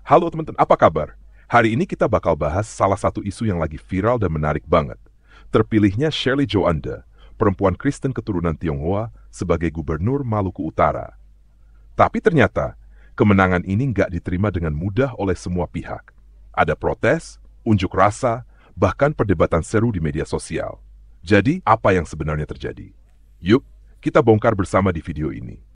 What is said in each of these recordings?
Halo teman-teman, apa kabar? Hari ini kita bakal bahas salah satu isu yang lagi viral dan menarik banget. Terpilihnya Shirley Joanda, perempuan Kristen keturunan Tionghoa, sebagai gubernur Maluku Utara. Tapi ternyata, kemenangan ini nggak diterima dengan mudah oleh semua pihak. Ada protes, unjuk rasa, bahkan perdebatan seru di media sosial. Jadi, apa yang sebenarnya terjadi? Yuk, kita bongkar bersama di video ini.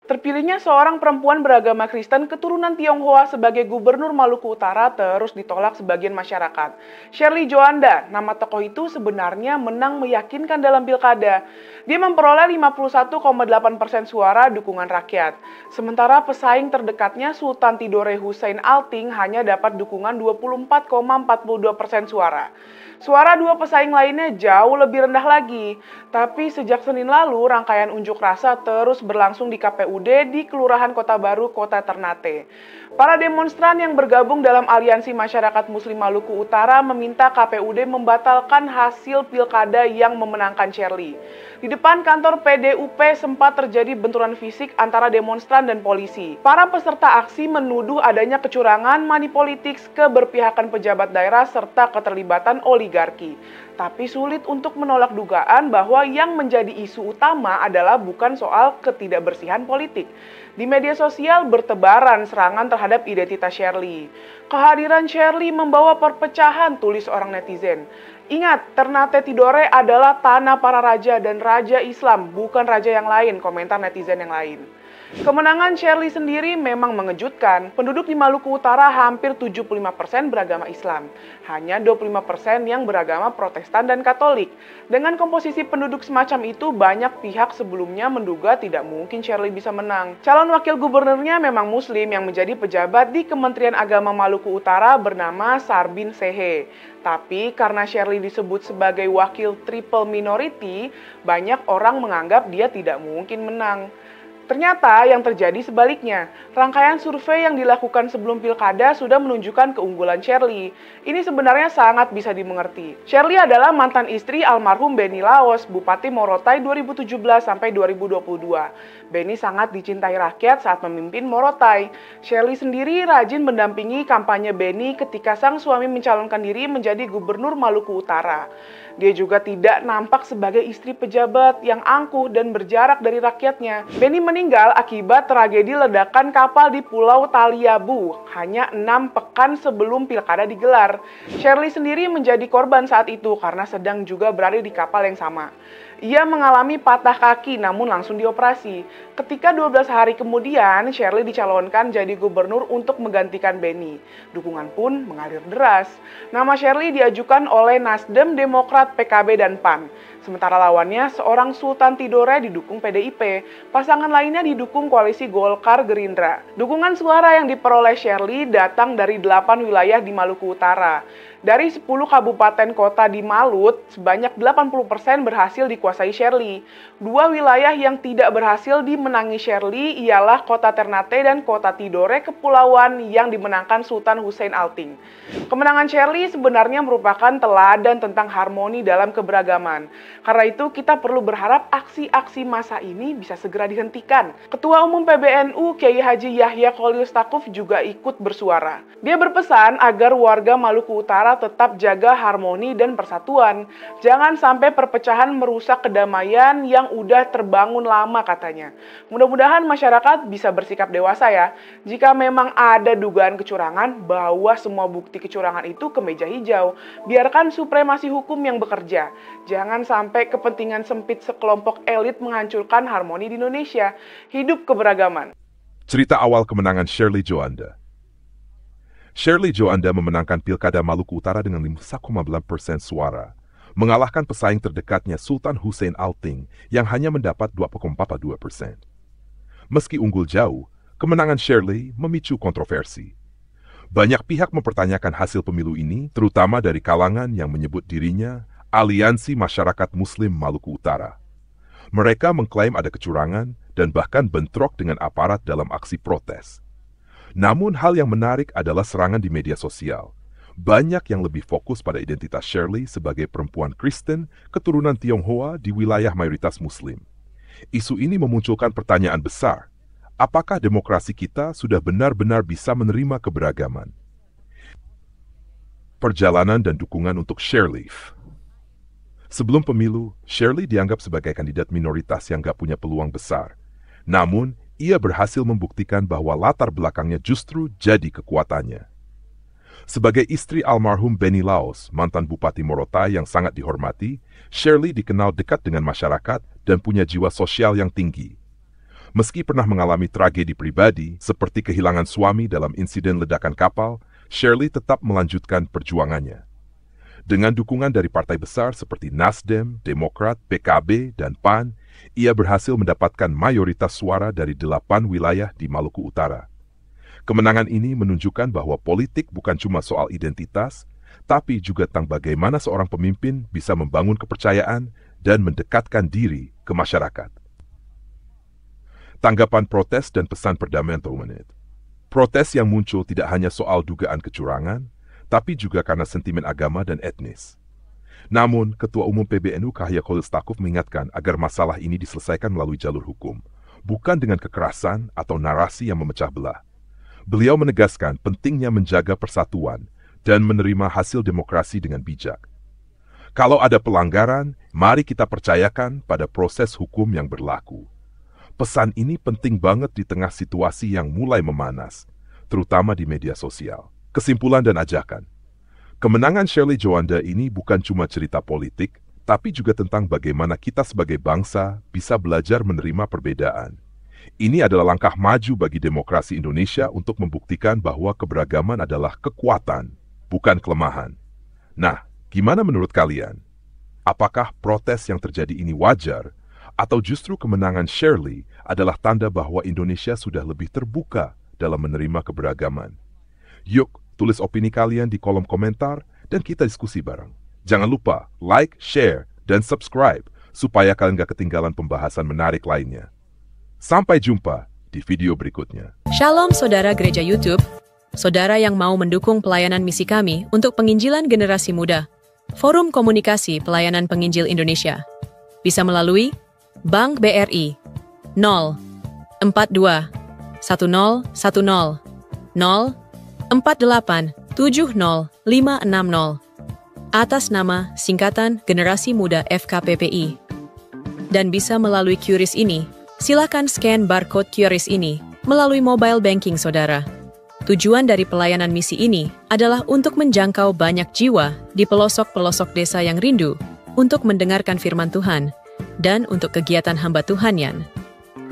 Terpilihnya seorang perempuan beragama Kristen keturunan Tionghoa sebagai gubernur Maluku Utara terus ditolak sebagian masyarakat. Shirley Joanda, nama tokoh itu sebenarnya menang meyakinkan dalam pilkada. Dia memperoleh 51,8% suara dukungan rakyat. Sementara pesaing terdekatnya Sultan Tidore Hussein Alting hanya dapat dukungan 24,42% suara. Suara dua pesaing lainnya jauh lebih rendah lagi. Tapi sejak Senin lalu, rangkaian unjuk rasa terus berlangsung di KPUD di Kelurahan Kota Baru, Kota Ternate. Para demonstran yang bergabung dalam Aliansi Masyarakat Muslim Maluku Utara meminta KPUD membatalkan hasil pilkada yang memenangkan Shirley. Di depan kantor PDUP sempat terjadi benturan fisik antara demonstran dan polisi. Para peserta aksi menuduh adanya kecurangan, money politics, keberpihakan pejabat daerah, serta keterlibatan oligarki. Tapi sulit untuk menolak dugaan bahwa yang menjadi isu utama adalah bukan soal ketidakbersihan politik. Di media sosial bertebaran serangan terhadap identitas Shirley. Kehadiran Shirley membawa perpecahan, tulis orang netizen. Ingat, Ternate Tidore adalah tanah para raja dan raja Islam, bukan raja yang lain, komentar netizen yang lain. Kemenangan Shirley sendiri memang mengejutkan. Penduduk di Maluku Utara hampir 75% beragama Islam. Hanya 25% yang beragama Protestan dan Katolik. Dengan komposisi penduduk semacam itu, banyak pihak sebelumnya menduga tidak mungkin Shirley bisa menang. Calon wakil gubernurnya memang Muslim yang menjadi pejabat di Kementerian Agama Maluku Utara bernama Sarbin Sehe. Tapi karena Shirley disebut sebagai wakil triple minority, banyak orang menganggap dia tidak mungkin menang. Ternyata yang terjadi sebaliknya. Rangkaian survei yang dilakukan sebelum pilkada sudah menunjukkan keunggulan Shirley. Ini sebenarnya sangat bisa dimengerti. Shirley adalah mantan istri almarhum Benny Laos, Bupati Morotai 2017 sampai 2022. Benny sangat dicintai rakyat saat memimpin Morotai. Shirley sendiri rajin mendampingi kampanye Benny ketika sang suami mencalonkan diri menjadi gubernur Maluku Utara. Dia juga tidak nampak sebagai istri pejabat yang angkuh dan berjarak dari rakyatnya. Benny meninggal akibat tragedi ledakan kapal di Pulau Taliabu hanya 6 pekan sebelum pilkada digelar. Shirley sendiri menjadi korban saat itu karena sedang juga berada di kapal yang sama. Ia mengalami patah kaki namun langsung dioperasi. Ketika 12 hari kemudian, Shirley dicalonkan jadi gubernur untuk menggantikan Benny. Dukungan pun mengalir deras. Nama Shirley diajukan oleh Nasdem, Demokrat, PKB, dan PAN. Sementara lawannya seorang Sultan Tidore didukung PDIP. Pasangan lainnya didukung koalisi Golkar Gerindra. Dukungan suara yang diperoleh Shirley datang dari 8 wilayah di Maluku Utara. Dari 10 kabupaten kota di Malut, sebanyak 80% berhasil dikuasai Shirley. 2 wilayah yang tidak berhasil dimenangi Shirley ialah Kota Ternate dan Kota Tidore Kepulauan yang dimenangkan Sultan Hussein Alting. Kemenangan Shirley sebenarnya merupakan teladan tentang harmoni dalam keberagaman. Karena itu kita perlu berharap aksi-aksi massa ini bisa segera dihentikan. Ketua Umum PBNU Kiai Haji Yahya Khalil Stakuf juga ikut bersuara. Dia berpesan agar warga Maluku Utara tetap jaga harmoni dan persatuan. Jangan sampai perpecahan merusak kedamaian yang udah terbangun lama katanya. Mudah-mudahan masyarakat bisa bersikap dewasa ya. Jika memang ada dugaan kecurangan, bawa semua bukti kecurangan itu ke meja hijau. Biarkan supremasi hukum yang bekerja. Jangan sampai kepentingan sempit sekelompok elit menghancurkan harmoni di Indonesia. Hidup keberagaman. Cerita awal kemenangan Shirley Joanda. Shirley Joanda memenangkan Pilkada Maluku Utara dengan 51,9% suara, mengalahkan pesaing terdekatnya Sultan Hussein Alting yang hanya mendapat 2,42%. Meski unggul jauh, kemenangan Shirley memicu kontroversi. Banyak pihak mempertanyakan hasil pemilu ini, terutama dari kalangan yang menyebut dirinya Aliansi Masyarakat Muslim Maluku Utara. Mereka mengklaim ada kecurangan dan bahkan bentrok dengan aparat dalam aksi protes. Namun hal yang menarik adalah serangan di media sosial. Banyak yang lebih fokus pada identitas Shirley sebagai perempuan Kristen keturunan Tionghoa di wilayah mayoritas Muslim. Isu ini memunculkan pertanyaan besar. Apakah demokrasi kita sudah benar-benar bisa menerima keberagaman? Perjalanan dan dukungan untuk Shirley. Sebelum pemilu, Shirley dianggap sebagai kandidat minoritas yang gak punya peluang besar. Namun, ia berhasil membuktikan bahwa latar belakangnya justru jadi kekuatannya. Sebagai istri almarhum Benny Laos, mantan Bupati Morotai yang sangat dihormati, Shirley dikenal dekat dengan masyarakat dan punya jiwa sosial yang tinggi. Meski pernah mengalami tragedi pribadi, seperti kehilangan suami dalam insiden ledakan kapal, Shirley tetap melanjutkan perjuangannya. Dengan dukungan dari partai besar seperti Nasdem, Demokrat, PKB, dan PAN, ia berhasil mendapatkan mayoritas suara dari 8 wilayah di Maluku Utara. Kemenangan ini menunjukkan bahwa politik bukan cuma soal identitas, tapi juga tentang bagaimana seorang pemimpin bisa membangun kepercayaan dan mendekatkan diri ke masyarakat. Tanggapan protes dan pesan perdamaian termenit. Protes yang muncul tidak hanya soal dugaan kecurangan, tapi juga karena sentimen agama dan etnis. Namun, Ketua Umum PBNU Kahya Khalil Stakuf mengingatkan agar masalah ini diselesaikan melalui jalur hukum, bukan dengan kekerasan atau narasi yang memecah belah. Beliau menegaskan pentingnya menjaga persatuan dan menerima hasil demokrasi dengan bijak. Kalau ada pelanggaran, mari kita percayakan pada proses hukum yang berlaku. Pesan ini penting banget di tengah situasi yang mulai memanas, terutama di media sosial. Kesimpulan dan ajakan. Kemenangan Shirley Joanda ini bukan cuma cerita politik, tapi juga tentang bagaimana kita sebagai bangsa bisa belajar menerima perbedaan. Ini adalah langkah maju bagi demokrasi Indonesia untuk membuktikan bahwa keberagaman adalah kekuatan, bukan kelemahan. Nah, gimana menurut kalian? Apakah protes yang terjadi ini wajar, atau justru kemenangan Shirley adalah tanda bahwa Indonesia sudah lebih terbuka dalam menerima keberagaman? Yuk, tulis opini kalian di kolom komentar dan kita diskusi bareng. Jangan lupa like, share, dan subscribe supaya kalian gak ketinggalan pembahasan menarik lainnya. Sampai jumpa di video berikutnya. Shalom saudara gereja YouTube, saudara yang mau mendukung pelayanan misi kami untuk penginjilan generasi muda. Forum Komunikasi Pelayanan Penginjil Indonesia bisa melalui Bank BRI 042 1010 0 4870560 atas nama singkatan Generasi Muda FKPPI. Dan bisa melalui QRIS ini, silakan scan barcode QRIS ini melalui mobile banking saudara. Tujuan dari pelayanan misi ini adalah untuk menjangkau banyak jiwa di pelosok-pelosok desa yang rindu untuk mendengarkan firman Tuhan dan untuk kegiatan hamba Tuhan yang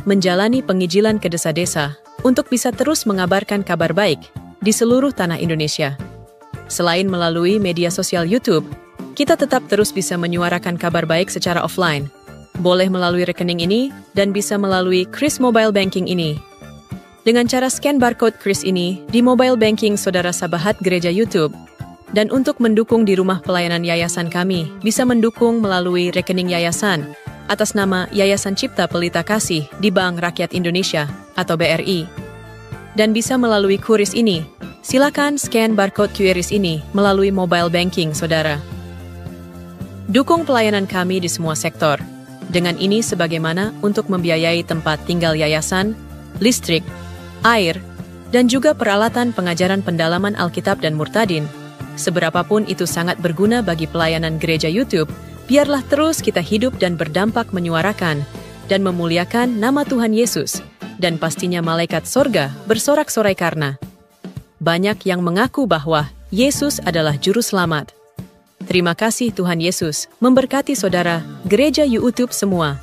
menjalani penginjilan ke desa-desa untuk bisa terus mengabarkan kabar baik di seluruh tanah Indonesia. Selain melalui media sosial YouTube, kita tetap terus bisa menyuarakan kabar baik secara offline. Boleh melalui rekening ini dan bisa melalui QRIS Mobile Banking ini. Dengan cara scan barcode QRIS ini di mobile banking saudara sahabat gereja YouTube. Dan untuk mendukung di rumah pelayanan yayasan kami, bisa mendukung melalui rekening yayasan atas nama Yayasan Cipta Pelita Kasih di Bank Rakyat Indonesia atau BRI. Dan bisa melalui QRIS ini, silakan scan barcode QRIS ini melalui mobile banking saudara. Dukung pelayanan kami di semua sektor. Dengan ini sebagaimana untuk membiayai tempat tinggal yayasan, listrik, air, dan juga peralatan pengajaran pendalaman Alkitab dan Murtadin. Seberapapun itu sangat berguna bagi pelayanan gereja YouTube, biarlah terus kita hidup dan berdampak menyuarakan dan memuliakan nama Tuhan Yesus. Dan pastinya malaikat sorga bersorak-sorai karena banyak yang mengaku bahwa Yesus adalah Juru Selamat. Terima kasih Tuhan Yesus, memberkati saudara, gereja YouTube semua.